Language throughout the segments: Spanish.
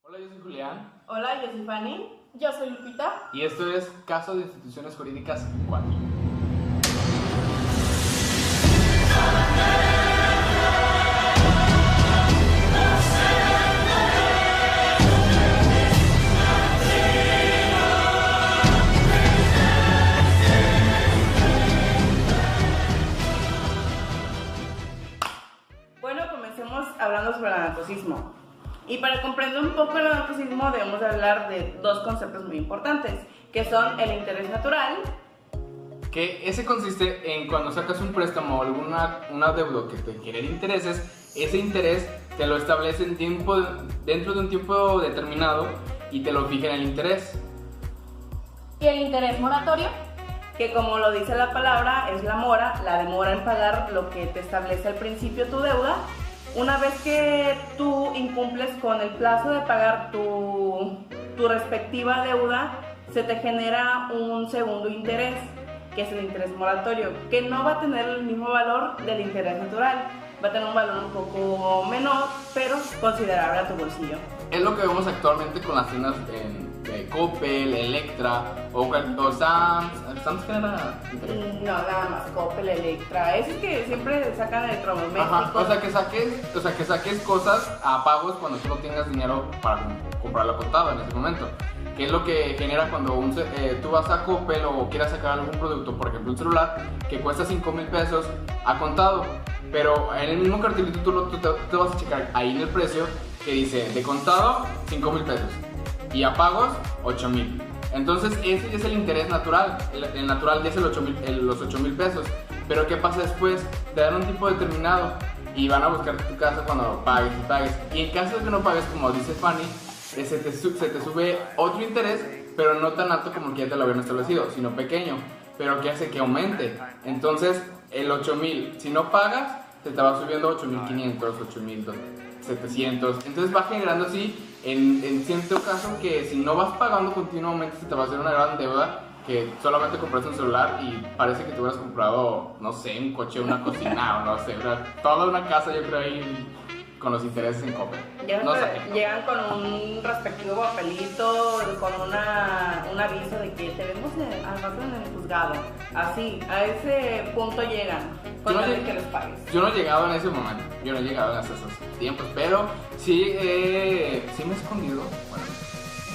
Hola, yo soy Julián. Hola, yo soy Fanny. Yo soy Lupita. Y esto es Caso de Instituciones Jurídicas 4. Bueno, comencemos hablando sobre el anatocismo. Y para comprender un poco el anatocismo debemos hablar de dos conceptos muy importantes, que son el interés natural. Que ese consiste en cuando sacas un préstamo o una deuda que te genere intereses, ese interés te lo establece dentro de un tiempo determinado y te lo fija en el interés. ¿Y el interés moratorio? Que como lo dice la palabra, es la mora, la demora en pagar lo que te establece al principio tu deuda. Una vez que tú incumples con el plazo de pagar tu respectiva deuda, se te genera un segundo interés, que es el interés moratorio, que no va a tener el mismo valor del interés natural. Va a tener un valor un poco menor, pero considerable a tu bolsillo. Es lo que vemos actualmente con las tiendas de Coppel, Electra o Sam's. ¿Sam's qué era? No, nada más Coppel, Electra. Esos que siempre sacan electrodomésticos. Ajá, o sea que saques cosas a pagos cuando tú no tengas dinero para comprarlo contado en ese momento. Que es lo que genera cuando tú vas a Coppel o quieras sacar algún producto, por ejemplo un celular, que cuesta 5,000 pesos a contado. Pero en el mismo cartelito tú te vas a checar ahí en el precio que dice de contado 5,000 pesos y a pagos 8,000. Entonces ese ya es el interés natural. El natural ya es los 8,000 pesos. Pero ¿qué pasa después? Te dan un tipo determinado y van a buscar tu casa cuando pagues y pagues. Y en caso de que no pagues, como dice Fanny, se te sube otro interés, pero no tan alto como el que ya te lo habían establecido, sino pequeño, pero que hace que aumente. Entonces el 8,000, si no pagas, se te va subiendo 8,500, 8,700. Entonces va generando así, en cierto caso, que si no vas pagando continuamente, se te va a hacer una gran deuda, que solamente compraste un celular y parece que te hubieras comprado, no sé, un coche, una cocina o no sé, toda una casa, yo creo, ahí con los intereses en Coppel. No llegan con un respectivo papelito, con un aviso de que te vemos almacén en el juzgado. Así, a ese punto llegan, con tal de que les pagues. Yo no he llegado en ese momento, yo no he llegado en esos tiempos, pero sí me he escondido. Bueno,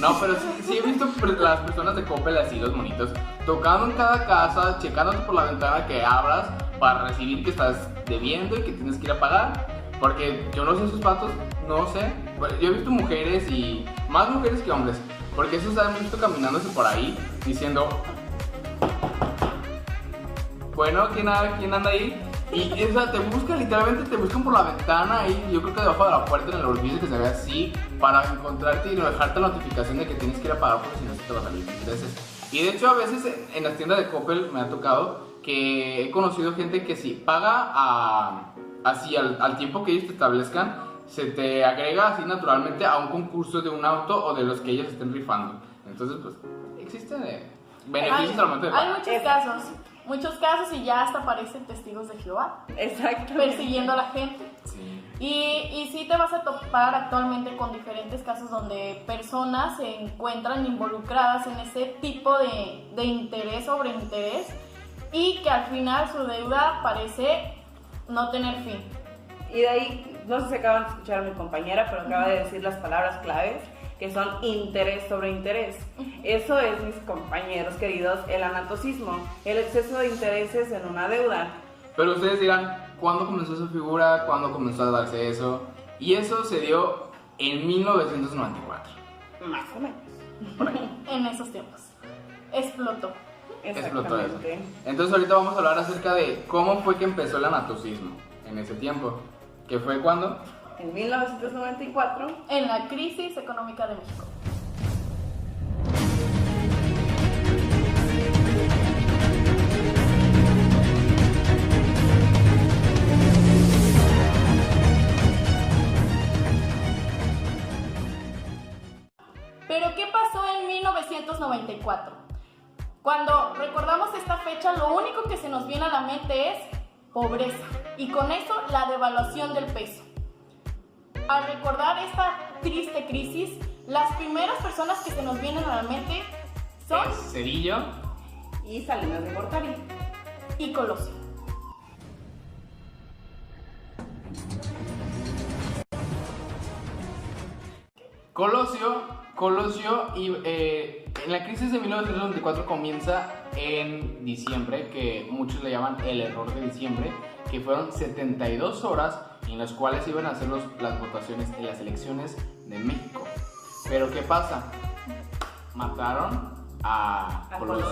no, pero sí he visto las personas de Coppel así, los monitos, tocando en cada casa, checándote por la ventana que abras para recibir que estás debiendo y que tienes que ir a pagar. Porque yo no sé esos vatos, no sé. Yo he visto mujeres y más mujeres que hombres. Porque esos han visto caminándose por ahí diciendo, bueno, ¿quién anda ahí? Y o sea, literalmente te buscan por la ventana ahí. Yo creo que debajo de la puerta en el orificio que se ve así, para encontrarte y no dejarte la notificación de que tienes que ir a pagar porque si no se te va a salir intereses. Y de hecho a veces en las tiendas de Coppel me ha tocado que he conocido gente que si paga así al tiempo que ellos te establezcan, se te agrega así naturalmente a un concurso de un auto o de los que ellos estén rifando. Entonces, pues, existen beneficios al momento de pagar. Hay muchos casos y ya hasta aparecen testigos de Jehová. Exacto. Persiguiendo a la gente. Sí. Y sí te vas a topar actualmente con diferentes casos donde personas se encuentran involucradas en ese tipo de interés sobre interés y que al final su deuda parece no tener fin. Y de ahí, no sé si acaban de escuchar a mi compañera, pero acaba de decir las palabras claves, que son interés sobre interés. Eso es, mis compañeros queridos, el anatocismo, el exceso de intereses en una deuda. Pero ustedes dirán, ¿cuándo comenzó esa figura? ¿Cuándo comenzó a darse eso? Y eso se dio en 1994. Más o menos. Por ahí. En esos tiempos. Explotó. Explotó eso. Entonces ahorita vamos a hablar acerca de cómo fue que empezó el anatocismo en ese tiempo. ¿Qué fue cuándo? En 1994. En la crisis económica de México. Pero ¿qué pasó en 1994? Cuando recordamos esta fecha, lo único que se nos viene a la mente es pobreza y con eso la devaluación del peso. Al recordar esta triste crisis, las primeras personas que se nos vienen a la mente son Cedillo y Salinas de Gortari y Colosio. Colosio y en la crisis de 1994 comienza en diciembre, que muchos le llaman el error de diciembre, que fueron 72 horas en las cuales iban a hacer las votaciones en las elecciones de México. Pero ¿qué pasa? Mataron a Colosio.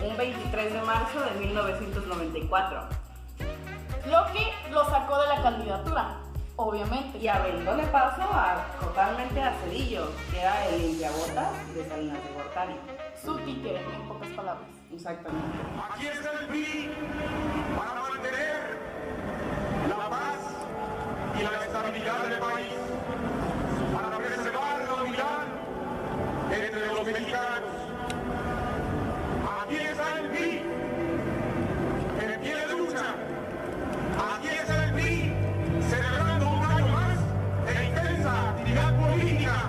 Un 23 de marzo de 1994. Lo que lo sacó de la candidatura, obviamente. Y abriéndole paso totalmente a Cedillo, que era el limpiabotas de Salinas de Gortari. Su títere, en pocas palabras. Exactamente. Aquí está el PRI para mantener la paz y la estabilidad del país, para preservar la unidad entre los mexicanos. Aquí está el PRI en pie de lucha. Aquí está el PRI celebrando un año más de intensa actividad política.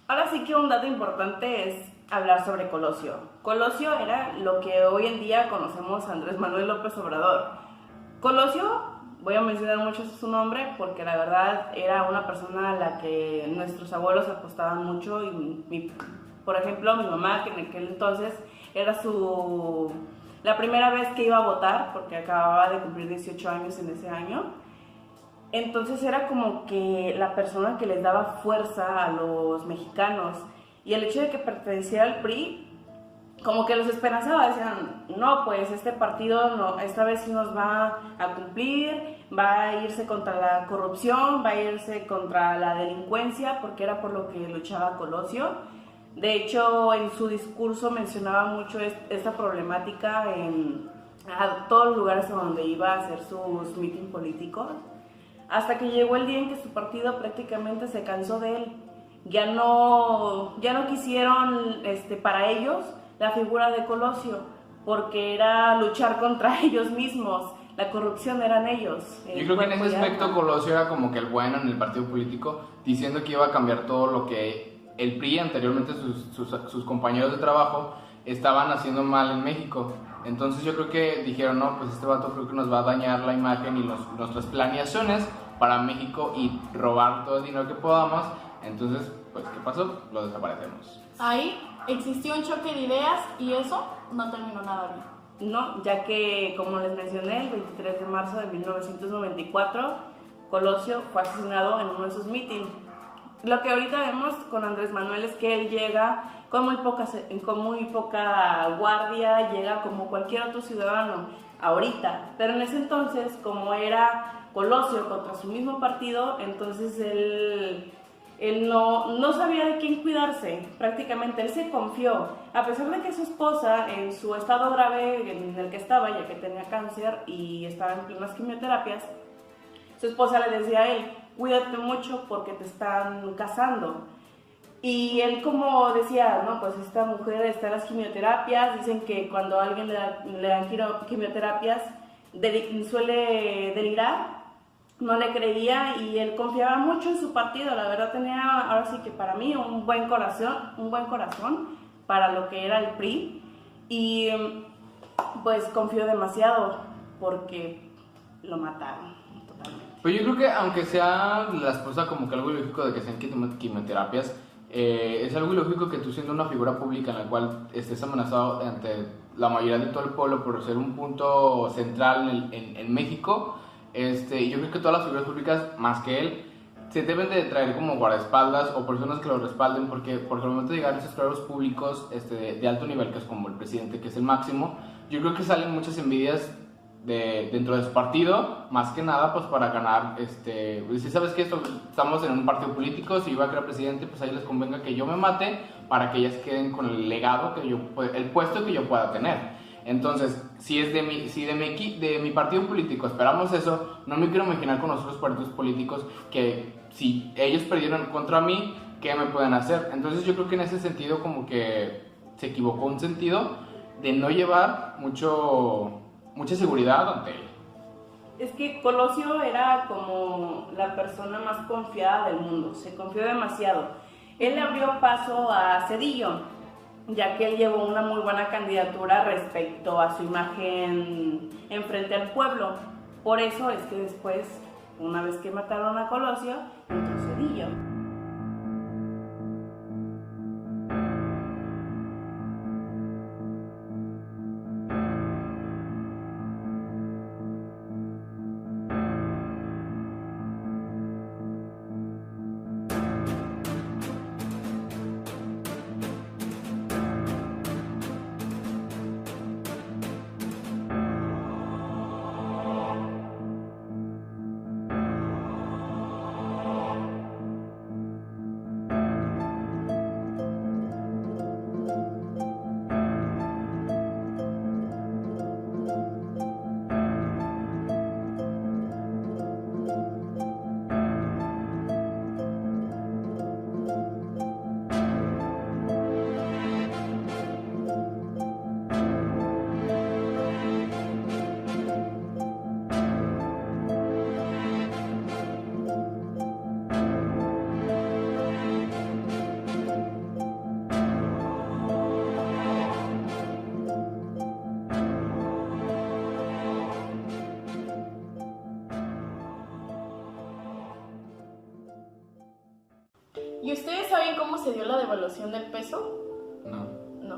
Ahora sí que un dato importante es hablar sobre Colosio. Colosio era lo que hoy en día conocemos a Andrés Manuel López Obrador. Colosio, voy a mencionar mucho su nombre porque la verdad era una persona a la que nuestros abuelos apostaban mucho y por ejemplo, mi mamá, que en aquel entonces era la primera vez que iba a votar porque acababa de cumplir 18 años en ese año. Entonces era como que la persona que les daba fuerza a los mexicanos, y el hecho de que perteneciera al PRI como que los esperanzaba, decían, no, pues este partido no, esta vez sí nos va a cumplir, va a irse contra la corrupción, va a irse contra la delincuencia, porque era por lo que luchaba Colosio. De hecho, en su discurso mencionaba mucho esta problemática a todos los lugares a donde iba a hacer sus mítines políticos. Hasta que llegó el día en que su partido prácticamente se cansó de él. Ya no quisieron para ellos la figura de Colosio, porque era luchar contra ellos mismos. La corrupción eran ellos. Yo creo que en ese aspecto Colosio era como que el bueno en el partido político, diciendo que iba a cambiar todo lo que el PRI, anteriormente sus compañeros de trabajo, estaban haciendo mal en México. Entonces yo creo que dijeron, no, pues este vato creo que nos va a dañar la imagen y nuestras planeaciones para México y robar todo el dinero que podamos. Entonces, pues, ¿qué pasó? Lo desaparecemos. Ahí existió un choque de ideas y eso no terminó nada bien. No, ya que, como les mencioné, el 23 de marzo de 1994, Colosio fue asesinado en uno de sus mítines. Lo que ahorita vemos con Andrés Manuel es que él llega con muy poca guardia, llega como cualquier otro ciudadano ahorita, pero en ese entonces, como era Colosio contra su mismo partido, entonces él no sabía de quién cuidarse. Prácticamente él se confió, a pesar de que su esposa, en su estado grave en el que estaba, ya que tenía cáncer y estaba en plenas quimioterapias, su esposa le decía a él, cuídate mucho porque te están cazando. Y él como decía, no, pues esta mujer está en las quimioterapias, dicen que cuando a alguien le dan quimioterapias suele delirar, no le creía y él confiaba mucho en su partido, la verdad tenía ahora sí que para mí un buen corazón para lo que era el PRI y pues confió demasiado porque lo mataron totalmente. Pues yo creo que aunque sea la esposa como que algo ilógico de que sean quimioterapias, es algo ilógico que tú siendo una figura pública en la cual estés amenazado ante la mayoría de todo el pueblo por ser un punto central en México. Yo creo que todas las figuras públicas, más que él, se deben de traer como guardaespaldas o personas que lo respalden porque al momento de llegar a esos cargos públicos de alto nivel, que es como el presidente, que es el máximo, yo creo que salen muchas envidias dentro de su partido, más que nada pues para ganar, si sabes que estamos en un partido político, si yo voy a crear presidente, pues ahí les convenga que yo me mate para que ellas queden con el legado, el puesto que yo pueda tener. Entonces, si de mi partido político esperamos eso, no me quiero imaginar con los otros partidos políticos que si ellos perdieron contra mí, ¿qué me pueden hacer? Entonces yo creo que en ese sentido como que se equivocó un sentido de no llevar mucha seguridad ante él. Es que Colosio era como la persona más confiada del mundo, se confió demasiado. Él le abrió paso a Zedillo, ya que él llevó una muy buena candidatura respecto a su imagen en frente al pueblo. Por eso es que después, una vez que mataron a Colosio, entró Zedillo. ¿Y ustedes saben cómo se dio la devaluación del peso? No.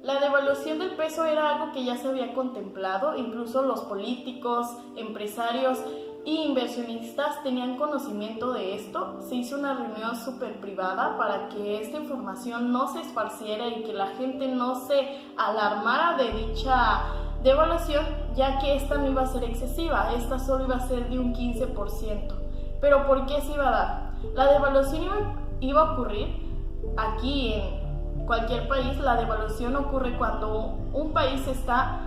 La devaluación del peso era algo que ya se había contemplado, incluso los políticos, empresarios e inversionistas tenían conocimiento de esto. Se hizo una reunión súper privada para que esta información no se esparciera y que la gente no se alarmara de dicha devaluación, ya que esta no iba a ser excesiva, esta solo iba a ser de un 15%. ¿Pero por qué se iba a dar? La devaluación iba a ocurrir aquí en cualquier país. La devaluación ocurre cuando un país está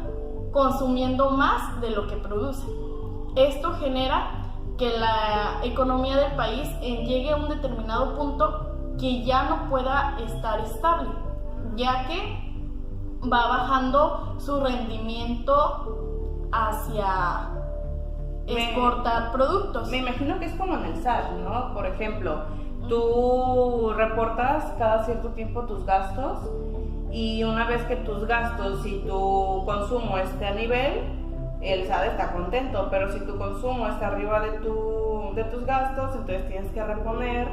consumiendo más de lo que produce. Esto genera que la economía del país llegue a un determinado punto que ya no pueda estar estable, ya que va bajando su rendimiento hacia exportar productos. Me imagino que es como en el SAT, ¿no? Por ejemplo, tú reportas cada cierto tiempo tus gastos y una vez que tus gastos y tu consumo esté a nivel, el SAT está contento, pero si tu consumo está arriba de tus gastos, entonces tienes que reponer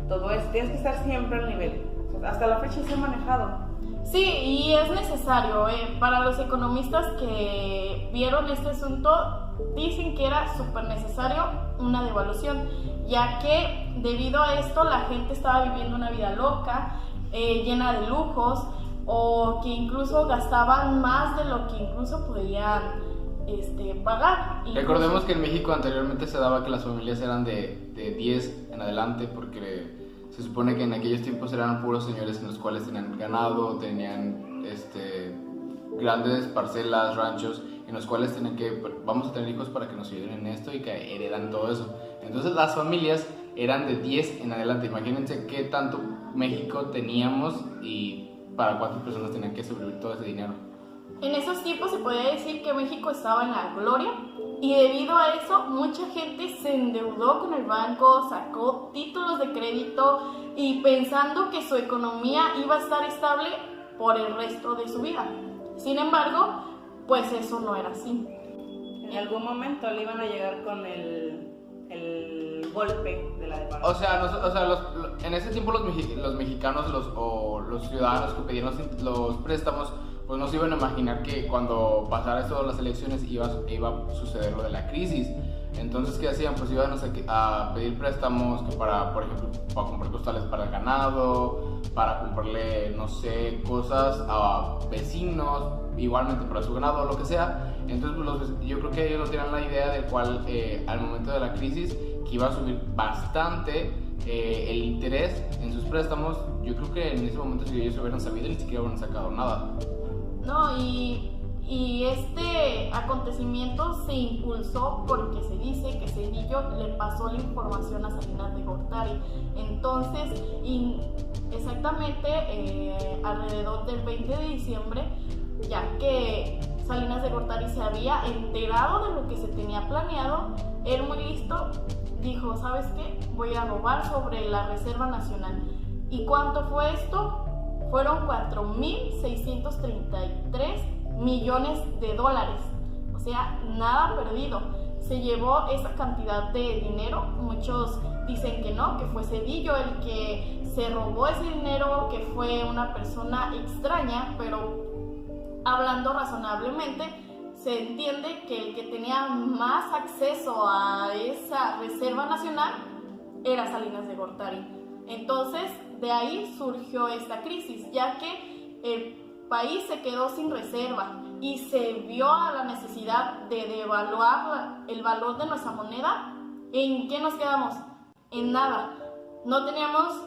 todo eso, tienes que estar siempre al nivel. Hasta la fecha se ha manejado. Sí, y es necesario. Para los economistas que vieron este asunto, dicen que era súper necesario una devaluación, ya que debido a esto la gente estaba viviendo una vida loca, llena de lujos, o que incluso gastaban más de lo que incluso podían pagar. Recordemos que en México anteriormente se daba que las familias eran de 10 en adelante, porque se supone que en aquellos tiempos eran puros señores en los cuales tenían ganado, tenían grandes parcelas, ranchos, en los cuales tenían que, vamos a tener hijos para que nos ayuden en esto y que heredan todo eso. Entonces las familias eran de 10 en adelante. Imagínense qué tanto México teníamos y para cuántas personas tenían que sobrevivir todo ese dinero. En esos tiempos se podía decir que México estaba en la gloria y debido a eso mucha gente se endeudó con el banco, sacó títulos de crédito y pensando que su economía iba a estar estable por el resto de su vida. Sin embargo, pues eso no era así. En algún momento le iban a llegar con el golpe de la devaluación. O sea, en ese tiempo los mexicanos o los ciudadanos que pedían los préstamos, pues no se iban a imaginar que cuando pasara esto de las elecciones iba a suceder lo de la crisis. Entonces, ¿qué hacían? Pues iban a pedir préstamos que para, por ejemplo, para comprar costales para el ganado, para comprarle, no sé, cosas a vecinos, igualmente para su ganado o lo que sea. Entonces, pues, yo creo que ellos no tenían la idea del cual, al momento de la crisis, que iba a subir bastante el interés en sus préstamos. Yo creo que en ese momento, si ellos hubieran sabido, ni siquiera hubieran sacado nada. No, y este acontecimiento se impulsó porque se dice que Zedillo le pasó la información a Salinas de Gortari. Entonces, exactamente alrededor del 20 de diciembre, ya que Salinas de Gortari se había enterado de lo que se tenía planeado, él muy listo dijo, ¿sabes qué? Voy a robar sobre la Reserva Nacional. ¿Y cuánto fue esto? Fueron 4.633 millones de dólares, o sea, nada perdido. Se llevó esa cantidad de dinero. Muchos dicen que no, que fue Zedillo el que se robó ese dinero, que fue una persona extraña, pero hablando razonablemente, se entiende que el que tenía más acceso a esa reserva nacional era Salinas de Gortari. Entonces, de ahí surgió esta crisis, ya que el país se quedó sin reserva y se vio a la necesidad de devaluar el valor de nuestra moneda. ¿En qué nos quedamos? En nada. No teníamos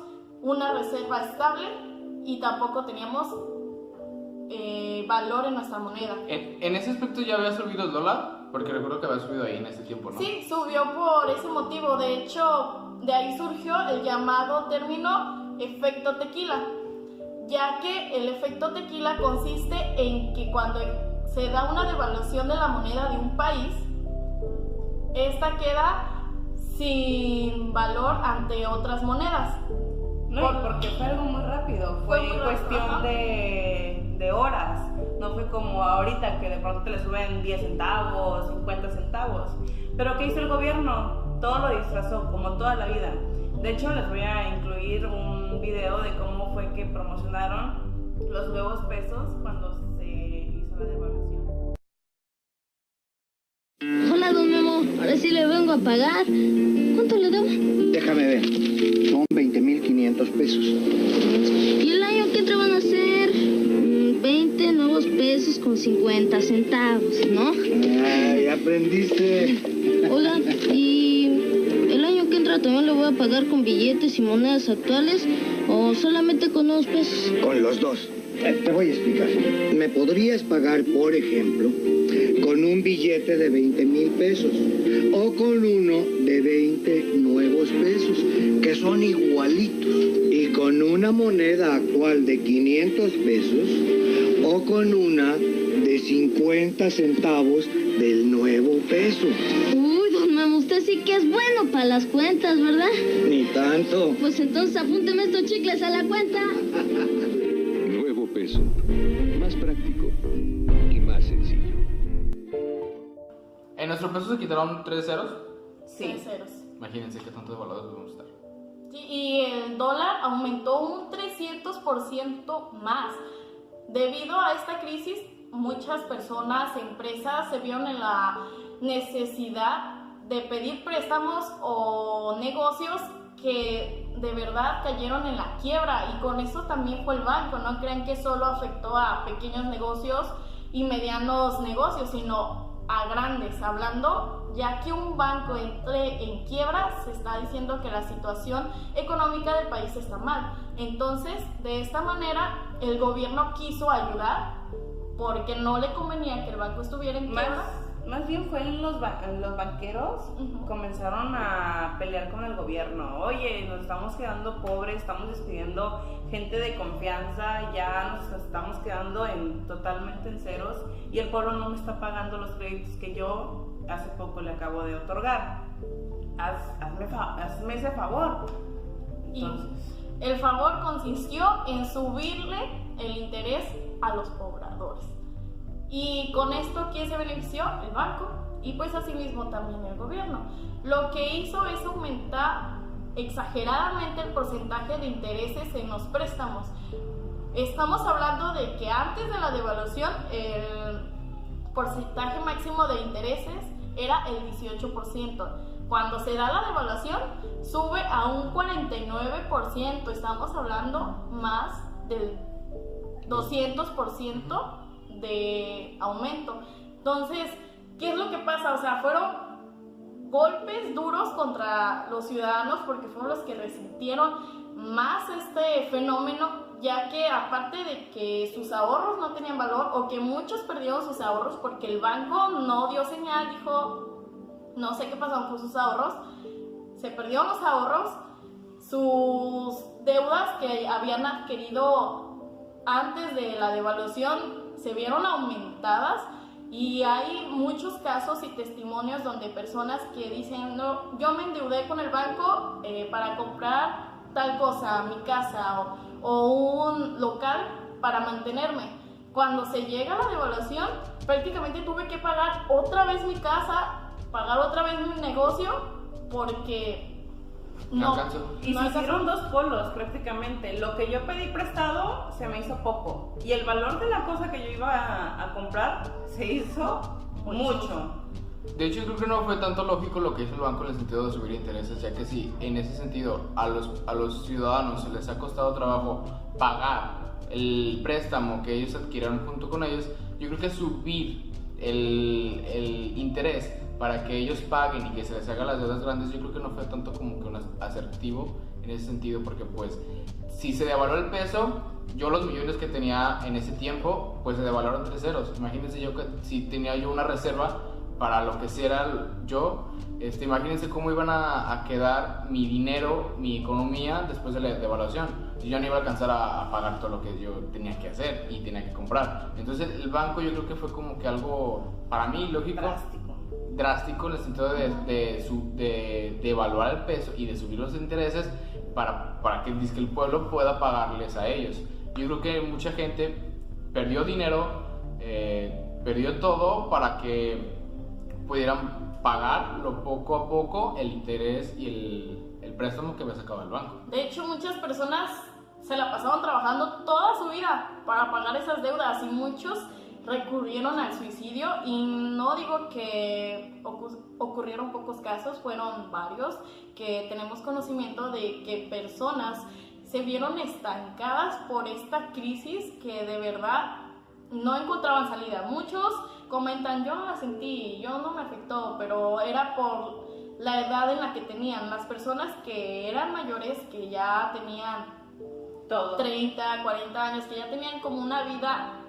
una reserva estable y tampoco teníamos valor en nuestra moneda. En ese aspecto ya había subido el dólar, porque recuerdo que había subido ahí en ese tiempo, ¿no? Sí, subió por ese motivo. De hecho, de ahí surgió el llamado término efecto tequila, ya que el efecto tequila consiste en que cuando se da una devaluación de la moneda de un país, esta queda sin valor ante otras monedas. No, porque fue algo muy rápido, fue muy cuestión rápido, de horas, no fue como ahorita que de pronto te le suben 10 centavos, 50 centavos. Pero ¿qué hizo el gobierno? Todo lo disfrazó, como toda la vida. De hecho, les voy a incluir un video de cómo fue que promocionaron los nuevos pesos cuando se hizo la devaluación. Hola, don Memo. Ahora sí le vengo a pagar. ¿Cuánto le debo? Déjame ver. Son 20,500 pesos. ¿Y el año que entra van a ser? 20 nuevos pesos con 50 centavos, ¿no? Ay, aprendiste. Hola, ¿y el año que entra también le voy a pagar con billetes y monedas actuales o solamente con nuevos pesos? Con los dos. Te voy a explicar. ¿Me podrías pagar, por ejemplo, con un billete de 20,000 pesos o con uno de 20 nuevos pesos, que son igualitos, y con una moneda actual de 500 pesos o con una de 50 centavos del nuevo peso? Uy, don Memo, usted sí que es bueno para las cuentas, ¿verdad? Ni tanto. Pues entonces apúnteme estos chicles a la cuenta. Nuevo peso. Más práctico y más sencillo. En nuestro peso se quitaron 3 ceros. Sí. 3 ceros. Imagínense qué tantos devaluados debemos estar. Sí, y el dólar aumentó un 300% más. Debido a esta crisis, muchas personas, empresas se vieron en la necesidad de pedir préstamos o negocios que de verdad cayeron en la quiebra, y con eso también fue el banco. No crean que solo afectó a pequeños negocios y medianos negocios, sino a grandes. Hablando, ya que un banco entre en quiebra, se está diciendo que la situación económica del país está mal. Entonces, de esta manera, el gobierno quiso ayudar porque no le convenía que el banco estuviera en quiebra. más bien fue los banqueros comenzaron a pelear con el gobierno. Oye, nos estamos quedando pobres, estamos despidiendo gente de confianza, ya nos estamos quedando totalmente en ceros y el pueblo no me está pagando los créditos que yo hace poco le acabo de otorgar. Hazme ese favor. Entonces, y el favor consistió en subirle el interés a los pobladores. Y con esto, ¿quién se benefició? El banco y pues asimismo también el gobierno. Lo que hizo es aumentar exageradamente el porcentaje de intereses en los préstamos. Estamos hablando de que antes de la devaluación el porcentaje máximo de intereses era el 18%. Cuando se da la devaluación sube a un 49%. Estamos hablando más del 200% de aumento. Entonces, ¿qué es lo que pasa? O sea, fueron golpes duros contra los ciudadanos porque fueron los que resintieron más este fenómeno, ya que aparte de que sus ahorros no tenían valor o que muchos perdieron sus ahorros porque el banco no dio señal, dijo, no sé qué pasó con sus ahorros, se perdieron los ahorros, sus deudas que habían adquirido antes de la devaluación se vieron aumentadas y hay muchos casos y testimonios donde personas que dicen, no, yo me endeudé con el banco para comprar tal cosa, mi casa o un local para mantenerme. Cuando se llega a la devaluación, prácticamente tuve que pagar otra vez mi casa, pagar otra vez mi negocio porque no. Y se hicieron dos polos prácticamente. Lo que yo pedí prestado se me hizo poco y el valor de la cosa que yo iba a comprar se hizo mucho. De hecho, yo creo que no fue tanto lógico lo que hizo el banco en el sentido de subir intereses, ya que si en ese sentido a los ciudadanos se les ha costado trabajo pagar el préstamo que ellos adquirieron junto con ellos, yo creo que subir el interés para que ellos paguen y que se les hagan las deudas grandes, yo creo que no fue tanto como que un asertivo en ese sentido, porque pues si se devaluó el peso, yo los millones que tenía en ese tiempo, pues se devaluaron 3 ceros. Imagínense yo que si tenía yo una reserva para lo que sea yo, imagínense cómo iban a quedar mi dinero, mi economía después de la devaluación. Yo no iba a alcanzar a pagar todo lo que yo tenía que hacer y tenía que comprar. Entonces el banco yo creo que fue como que algo, para mí, lógico, drástico en el sentido de evaluar el peso y de subir los intereses para que el pueblo pueda pagarles a ellos. Yo creo que mucha gente perdió dinero, perdió todo para que pudieran pagarlo poco a poco el interés y el préstamo que había sacado el banco. De hecho, muchas personas se la pasaron trabajando toda su vida para pagar esas deudas y muchos recurrieron al suicidio, y no digo que ocurrieron pocos casos, fueron varios que tenemos conocimiento de que personas se vieron estancadas por esta crisis que de verdad no encontraban salida. Muchos comentan, yo no la sentí, yo no me afectó, pero era por la edad en la que tenían. Las personas que eran mayores, que ya tenían todo 30, 40 años, que ya tenían como una vida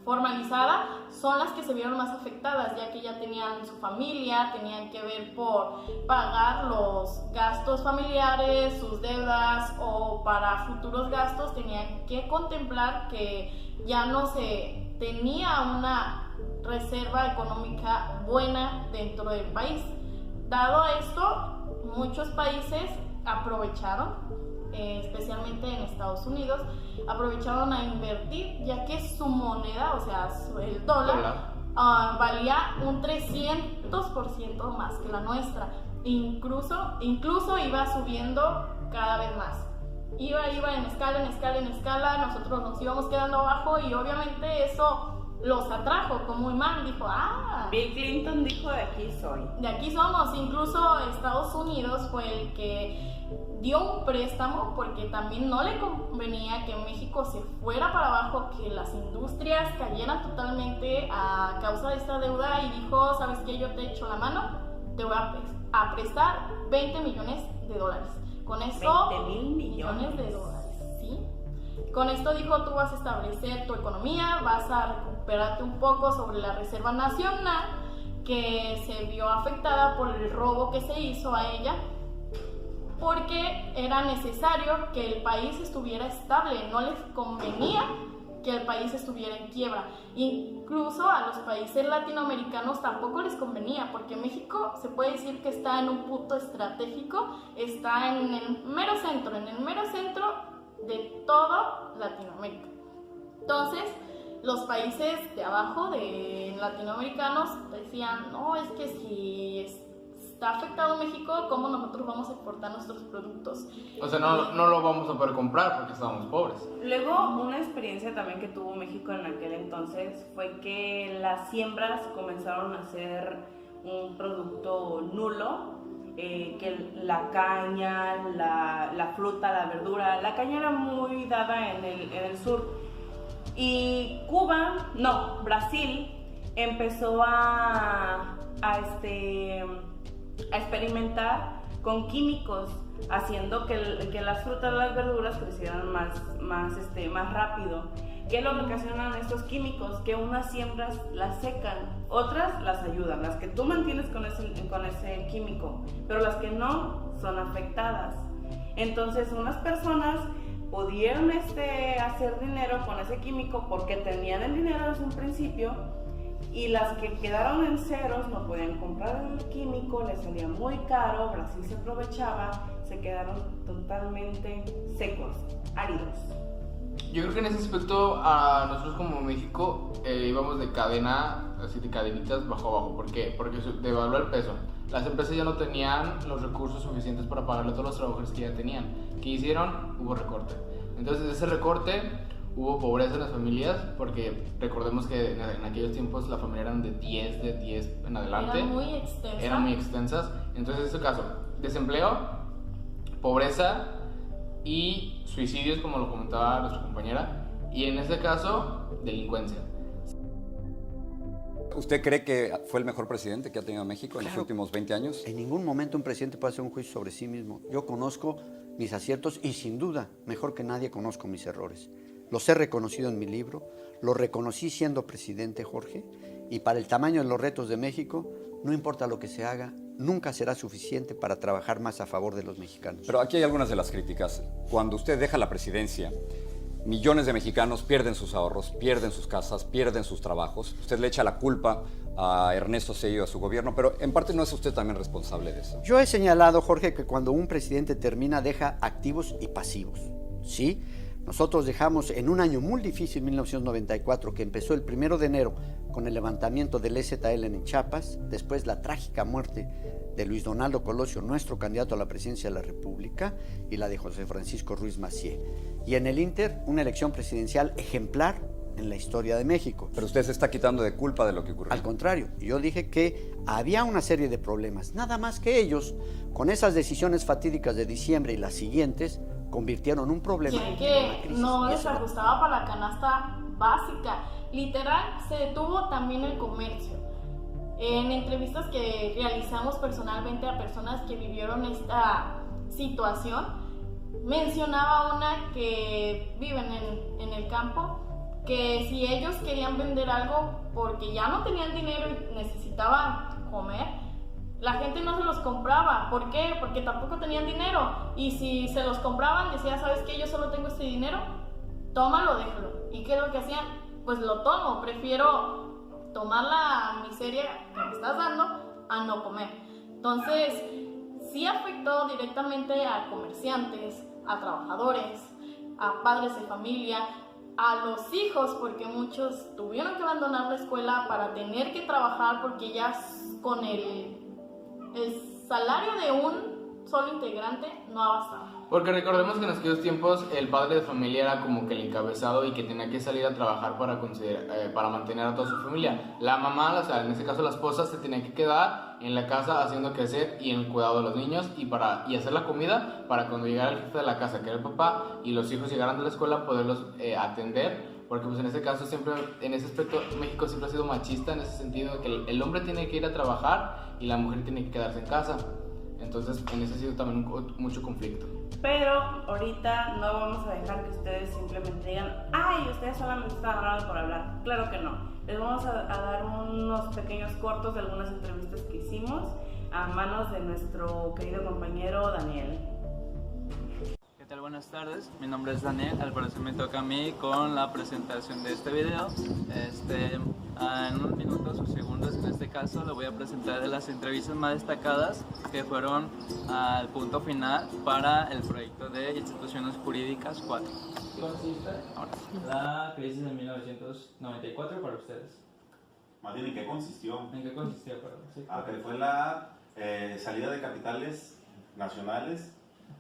formalizada, son las que se vieron más afectadas, ya que ya tenían su familia, tenían que ver por pagar los gastos familiares, sus deudas, o para futuros gastos tenían que contemplar que ya no se tenía una reserva económica buena dentro del país. Dado esto, muchos países aprovecharon, especialmente en Estados Unidos, aprovecharon a invertir, ya que su moneda, o sea, el dólar, valía un 300% más que la nuestra. Incluso iba subiendo cada vez más. Iba en escala, nosotros nos íbamos quedando abajo y obviamente eso los atrajo como imán. Dijo, Bill Clinton dijo, de aquí soy. De aquí somos. Incluso Estados Unidos fue el que dio un préstamo porque también no le convenía que México se fuera para abajo, que las industrias cayeran totalmente a causa de esta deuda, y dijo, ¿sabes qué? Yo te echo la mano, te voy a prestar $20 millones. Con esto, 20,000 millones de dólares, ¿sí? Con esto dijo, tú vas a establecer tu economía, vas a recuperarte un poco sobre la Reserva Nacional que se vio afectada por el robo que se hizo a ella, porque era necesario que el país estuviera estable, no les convenía que el país estuviera en quiebra. Incluso a los países latinoamericanos tampoco les convenía, porque México se puede decir que está en un punto estratégico, está en el mero centro de todo Latinoamérica. Entonces, los países de abajo, de latinoamericanos, decían, no, es que si está afectado México, ¿cómo nosotros vamos a exportar nuestros productos? O sea, no lo vamos a poder comprar porque estábamos pobres. Luego, una experiencia también que tuvo México en aquel entonces fue que las siembras comenzaron a ser un producto nulo, que la caña, la fruta, la verdura, la caña era muy dada en el sur. Y Brasil empezó a experimentar con químicos, haciendo que las frutas y las verduras crecieran más rápido. ¿Qué es lo que ocasionan estos químicos? Que unas siembras las secan, otras las ayudan, las que tú mantienes con ese químico, pero las que no son afectadas. Entonces unas personas pudieron hacer dinero con ese químico porque tenían el dinero desde un principio, y las que quedaron en ceros no podían comprar el químico, les salía muy caro, Brasil se aprovechaba, se quedaron totalmente secos, áridos. Yo creo que en ese aspecto a nosotros como México íbamos de cadena, así de cadenitas bajo abajo. ¿Por qué? Porque devaluó el peso. Las empresas ya no tenían los recursos suficientes para pagarle a todos los trabajadores que ya tenían. ¿Qué hicieron? Hubo recorte. Entonces, ese recorte hubo pobreza en las familias, porque recordemos que en aquellos tiempos la familia eran de 10 en adelante. Eran muy extensas. Entonces, en este caso, desempleo, pobreza y suicidios, como lo comentaba nuestra compañera, y en este caso, delincuencia. ¿Usted cree que fue el mejor presidente que ha tenido México en los últimos 20 años? En ningún momento un presidente puede hacer un juicio sobre sí mismo. Yo conozco mis aciertos y sin duda, mejor que nadie, conozco mis errores. Los he reconocido en mi libro, los reconocí siendo presidente, Jorge, y para el tamaño de los retos de México, no importa lo que se haga, nunca será suficiente para trabajar más a favor de los mexicanos. Pero aquí hay algunas de las críticas. Cuando usted deja la presidencia, millones de mexicanos pierden sus ahorros, pierden sus casas, pierden sus trabajos. Usted le echa la culpa a Ernesto Zedillo y a su gobierno, pero en parte no es usted también responsable de eso. Yo he señalado, Jorge, que cuando un presidente termina, deja activos y pasivos. ¿Sí? Nosotros dejamos en un año muy difícil, 1994, que empezó el 1 de enero con el levantamiento del EZL en Chiapas, después la trágica muerte de Luis Donaldo Colosio, nuestro candidato a la presidencia de la República, y la de José Francisco Ruiz Massieu. Y en el Inter, una elección presidencial ejemplar en la historia de México. Pero usted se está quitando de culpa de lo que ocurrió. Al contrario, yo dije que había una serie de problemas, nada más que ellos, con esas decisiones fatídicas de diciembre y las siguientes, convirtieron un problema en una crisis. No les ajustaba para la canasta básica. Literal, se detuvo también el comercio. En entrevistas que realizamos personalmente a personas que vivieron esta situación, mencionaba una que viven en el campo, que si ellos querían vender algo porque ya no tenían dinero y necesitaban comer, la gente no se los compraba. ¿Por qué? Porque tampoco tenían dinero. Y si se los compraban, decía, ¿sabes qué? Yo solo tengo este dinero, tómalo, déjalo. ¿Y qué es lo que hacían? Pues lo tomo, prefiero tomar la miseria que me estás dando a no comer. Entonces, sí afectó directamente a comerciantes, a trabajadores, a padres de familia, a los hijos, porque muchos tuvieron que abandonar la escuela para tener que trabajar, porque ya con el salario de un solo integrante no abastaba. Porque recordemos que en aquellos tiempos el padre de familia era como que el encabezado y que tenía que salir a trabajar para mantener a toda su familia. La mamá, o sea, en este caso la esposa, se tenía que quedar en la casa haciendo quehacer y en el cuidado de los niños y hacer la comida para cuando llegara el jefe de la casa, que era el papá, y los hijos llegaran de la escuela, poderlos atender. Porque pues en este caso siempre, en ese aspecto, México siempre ha sido machista en ese sentido de que el hombre tiene que ir a trabajar y la mujer tiene que quedarse en casa. Entonces, en ese sentido también mucho conflicto. Pero ahorita no vamos a dejar que ustedes simplemente digan, ay, ustedes solamente están hablando por hablar. Claro que no. Les vamos a dar unos pequeños cortos de algunas entrevistas que hicimos a manos de nuestro querido compañero Daniel. ¿Qué tal? Buenas tardes, mi nombre es Daniel. Al parecer me toca a mí con la presentación de este video. En unos minutos o segundos en este caso le voy a presentar de las entrevistas más destacadas que fueron al punto final para el proyecto de Instituciones Jurídicas 4. ¿Qué consiste? Ahora, la crisis de 1994 para ustedes. Más bien, ¿en qué consistió? ¿En qué consistió? Perdón. Sí. Que fue la salida de capitales nacionales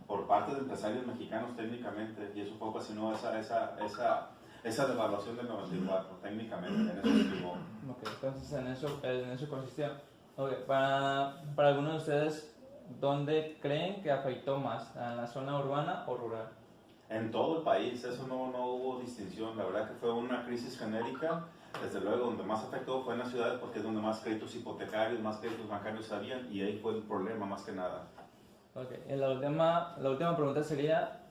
por parte de empresarios mexicanos técnicamente, y eso fue ocasionó esa devaluación del 94 técnicamente, en eso estuvo. Ok, entonces en eso consistió. Okay, para algunos de ustedes, ¿dónde creen que afectó más? ¿En la zona urbana o rural? En todo el país, eso no hubo distinción, la verdad que fue una crisis genérica. Desde luego, donde más afectó fue en las ciudades porque es donde más créditos hipotecarios, más créditos bancarios habían, y ahí fue el problema más que nada. Ok, la última pregunta sería,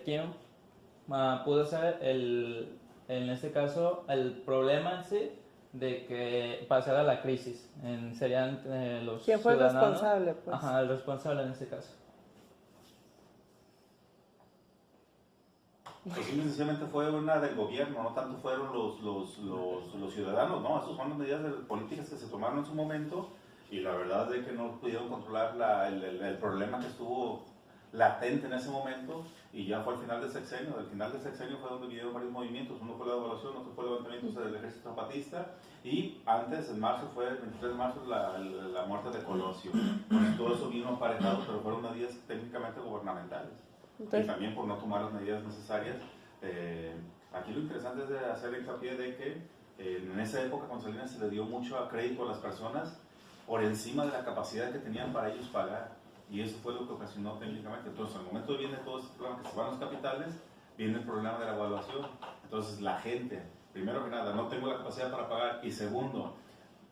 ¿quién pudo ser en este caso el problema en sí de que pasara la crisis? ¿Serían los ¿Quién fue el ciudadanos? responsable? Pues? Ajá, el responsable en este caso. Pues sencillamente fue una del gobierno, no tanto fueron los ciudadanos, no, esas son las medidas políticas que se tomaron en su momento, y la verdad es que no pudieron controlar el problema que estuvo latente en ese momento, y ya fue al final del sexenio. Al final del sexenio fue donde vinieron varios movimientos, uno fue la devaluación, otro fue el levantamiento del ejército zapatista, y antes, en marzo, fue el 23 de marzo, la muerte de Colosio. Entonces, todo eso vino aparejado, pero fueron medidas técnicamente gubernamentales. Entonces, y también por no tomar las medidas necesarias. Aquí lo interesante es de hacer hincapié de que en esa época con Salinas se le dio mucho crédito a las personas por encima de la capacidad que tenían para ellos pagar, y eso fue lo que ocasionó técnicamente. Entonces, al momento de viene todo este problema que se van los capitales, viene el problema de la evaluación. Entonces, la gente, primero que nada, no tengo la capacidad para pagar, y segundo,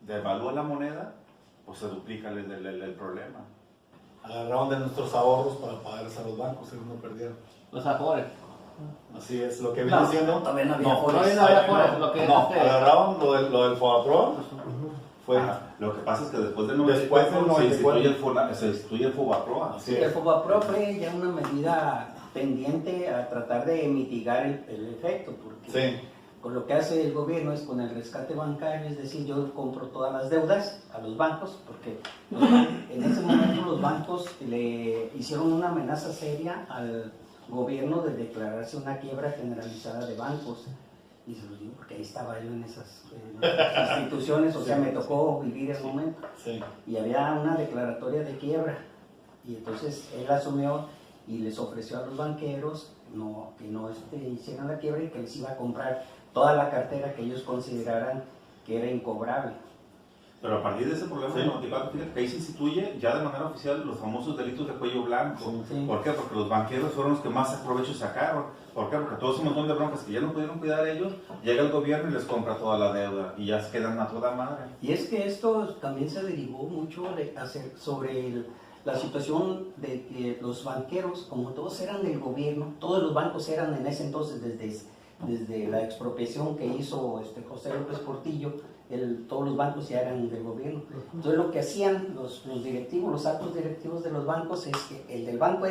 devalúa la moneda, pues se duplica el problema. Agarraron de nuestros ahorros para pagarles a los bancos y no perdieron. Los afores. Así es, lo que viene diciendo. Todavía no había afores. Agarraron lo del Fobaproa. Fue. Lo que pasa es que después del 94 se instituye el Fobaproa. Sí, el Fobaproa fue ya una medida pendiente a tratar de mitigar el efecto, porque con lo que hace el gobierno es con el rescate bancario, es decir, yo compro todas las deudas a los bancos, porque en ese momento los bancos le hicieron una amenaza seria al gobierno de declararse una quiebra generalizada de bancos. Y se los digo porque ahí estaba yo en esas instituciones, o sea, me tocó vivir el momento. Y había una declaratoria de quiebra, y entonces él asumió y les ofreció a los banqueros que no hicieran la quiebra, y que les iba a comprar toda la cartera que ellos consideraran que era incobrable. Pero a partir de ese problema del 94, fíjate que ahí se instituye ya de manera oficial los famosos delitos de cuello blanco. ¿Por qué? Porque los banqueros fueron los que más provecho sacaron. ¿Por qué? Porque todo ese montón de broncas que ya no pudieron cuidar ellos, llega el gobierno y les compra toda la deuda, y ya se quedan a toda madre. Y es que esto también se derivó mucho sobre la situación de que los banqueros, como todos eran del gobierno, todos los bancos eran en ese entonces, desde la expropiación que hizo José López Portillo, todos los bancos ya eran del gobierno. Entonces lo que hacían los directivos, los altos directivos de los bancos, es que el del banco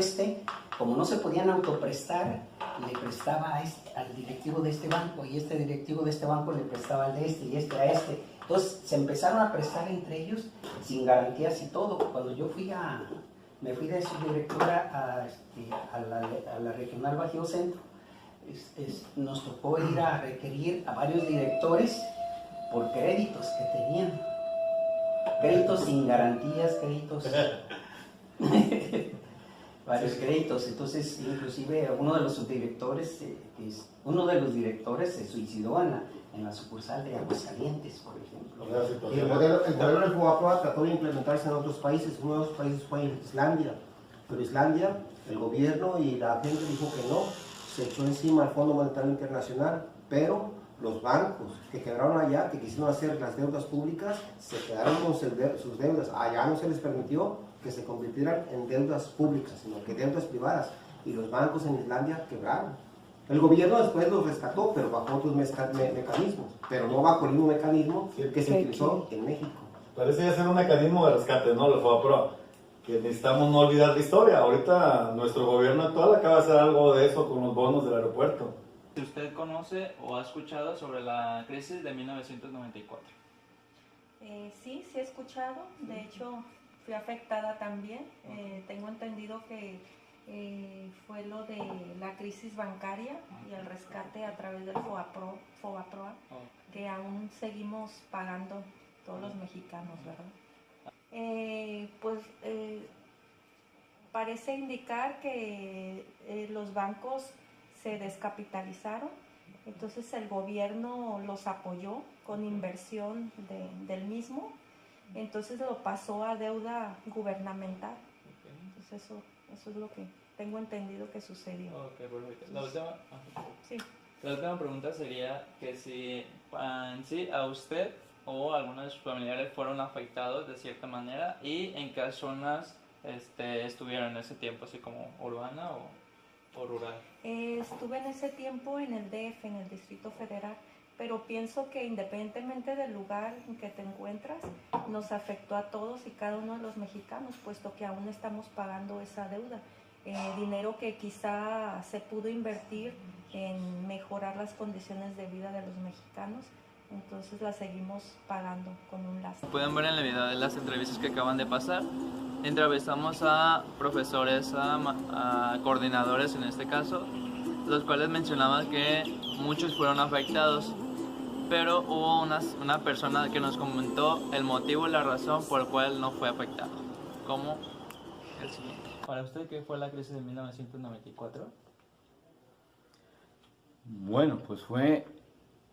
como no se podían autoprestar, le prestaba al directivo de este banco, y este directivo de este banco le prestaba al de este, y este a este. Entonces se empezaron a prestar entre ellos sin garantías y todo. Cuando yo me fui de subdirectora a la regional Bajío Centro, nos tocó ir a requerir a varios directores por créditos que tenían, créditos sin garantías, varios créditos. Entonces, inclusive uno de los subdirectores, se suicidó en la sucursal de Aguascalientes, por ejemplo. Y el modelo del Fobaproa trató de implementarse en otros países. Uno de los países fue Islandia, pero Islandia, el gobierno y la gente dijo que no, se echó encima al Fondo Monetario Internacional, pero los bancos que quedaron allá, que quisieron hacer las deudas públicas, se quedaron con sus deudas. Allá no se les permitió que se convirtieran en deudas públicas, sino que deudas privadas. Y los bancos en Islandia quebraron. El gobierno después los rescató, pero bajo otros mecanismos, pero no bajo el mismo mecanismo que se utilizó en México. Parece ya ser un mecanismo de rescate, ¿no? La FOBAPROA, que necesitamos no olvidar la historia. Ahorita nuestro gobierno actual acaba de hacer algo de eso con los bonos del aeropuerto. ¿Usted conoce o ha escuchado sobre la crisis de 1994? Sí he escuchado. De hecho, fui afectada también. Tengo entendido que fue lo de la crisis bancaria y el rescate a través del FOBAPROA, que aún seguimos pagando todos los mexicanos, ¿verdad? Parece indicar que los bancos se descapitalizaron, entonces el gobierno los apoyó con inversión del mismo, entonces lo pasó a deuda gubernamental. Entonces eso es lo que tengo entendido que sucedió. Ok, perfecto. La última pregunta sería que si en sí a usted o algunos de sus familiares fueron afectados de cierta manera y en qué zonas estuvieron en ese tiempo, así como urbana o rural. Estuve en ese tiempo en el DF, en el Distrito Federal, pero pienso que independientemente del lugar en que te encuentras, nos afectó a todos y cada uno de los mexicanos, puesto que aún estamos pagando esa deuda. Dinero que quizá se pudo invertir en mejorar las condiciones de vida de los mexicanos, entonces la seguimos pagando con un lazo. Pueden ver en el video de las entrevistas que acaban de pasar. Entrevistamos a profesores, a coordinadores en este caso, los cuales mencionaban que muchos fueron afectados, pero hubo una persona que nos comentó el motivo y la razón por el cual no fue afectado, como el siguiente. ¿Para usted qué fue la crisis de 1994? Bueno, pues fue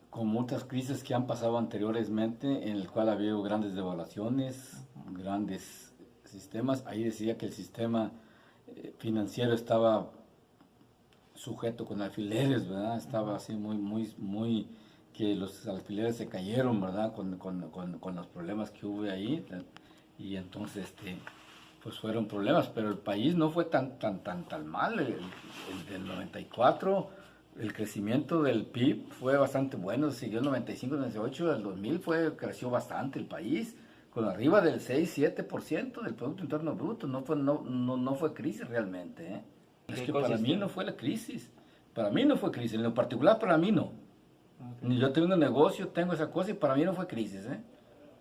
como otras crisis que han pasado anteriormente, en el cual ha habido grandes devaluaciones, grandes sistemas. Ahí decía que el sistema financiero estaba sujeto con alfileres, ¿verdad? Estaba así muy que los alfileres se cayeron, ¿verdad? Con los problemas que hubo ahí, y entonces pues fueron problemas, pero el país no fue tan mal. El del 94, el crecimiento del PIB fue bastante bueno, siguió el 95, el 98, el 2000 creció bastante el país, con arriba del 6-7% del Producto Interno Bruto. No fue crisis realmente, ¿eh? Es que para mí no fue la crisis, en lo particular para mí no. Okay. Yo tengo un negocio, tengo esa cosa y para mí no fue crisis, ¿eh?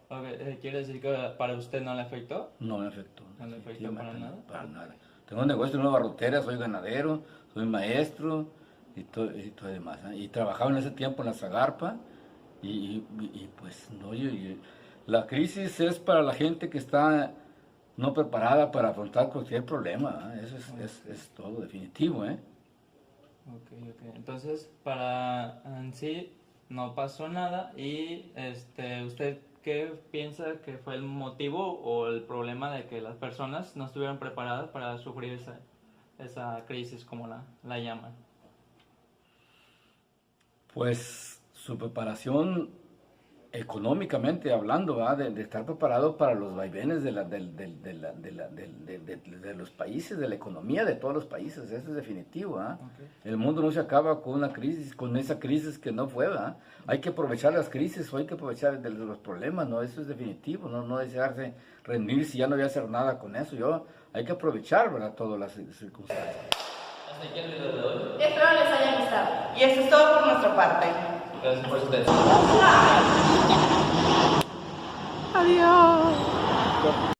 Okay. ¿Quiere decir que para usted no le afectó? No me afectó. ¿No le afectó para nada? Para nada. Tengo un negocio en una barrotera, soy ganadero, soy maestro y todo demás, ¿eh? Y trabajaba en ese tiempo en la Zagarpa y pues no, la crisis es para la gente que está no preparada para afrontar cualquier problema, ¿eh? Eso es todo definitivo, ¿eh? Ok. Entonces, para en sí no pasó nada y ¿usted qué piensa que fue el motivo o el problema de que las personas no estuvieran preparadas para sufrir esa crisis, como la llaman? Pues su preparación económicamente hablando, ¿verdad? De estar preparado para los vaivenes de los países, de la economía de todos los países, eso es definitivo, ¿verdad? Okay. El mundo no se acaba con una crisis, con esa crisis que no fue, ¿verdad? Hay que aprovechar las crisis, o hay que aprovechar de los problemas, ¿no? Eso es definitivo, no desearse rendir si ya no voy a hacer nada con eso. Hay que aprovechar, ¿verdad? Todas las circunstancias. ¿Hasta aquí el video de hoy? Espero les haya gustado. Y eso es todo por nuestra parte. Gracias por su atención. Adiós.